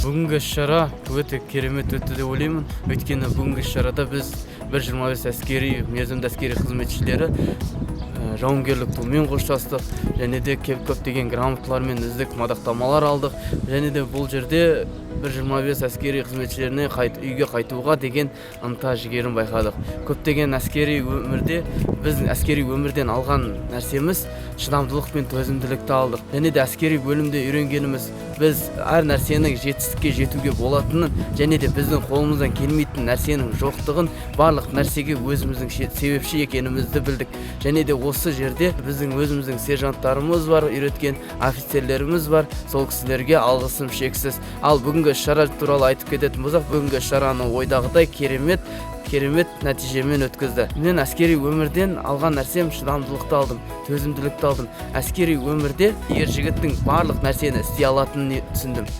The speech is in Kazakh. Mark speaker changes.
Speaker 1: Бүгінгі іс-шара өте керемет өтті деп ойлаймын. Өйткені бүгінгі іс-шарада біз 125 әскери, мерзімді әскери қызметшілері жауынгерлік тумен қоштастық, және де көптеген грамоталар мен үздік мадақтамалар алдық. Және де бұл жерде 125 әскери қызметшілеріне үйге қайтуға деген ынта жігерін байқадық. Көптеген әскери өмірде біз әскери өмірден алған нәрсеміз шыдамдылық пен төзімділікті алдық. Және де әскери бөлімде үйренгеніміз біз әр нәрсенің жетістікке жетуге болатынын, және де біздің қолымыздан келмейтін нәрсенің жоқтығын, барлық нәрсеге өзіміздің себепші екенімізді білдік. Және де осы жерде біздің өзіміздің сержанттарымыз бар, үйреткен офицерлеріміз бар. Сол кісілерге алғысым шексіз. Ал бүгінгі іс-шара туралы айтып кететін болсақ, бүгінгі іс-шараны ойдағыдай керемет нәтижемен өткізді. Мен әскери өмірден алған нәрсем шыдамдылықты алдым, төзімділікті алдым. Әскери өмірде ер жігіттің барлық нәрсені істей алатынын түсіндім.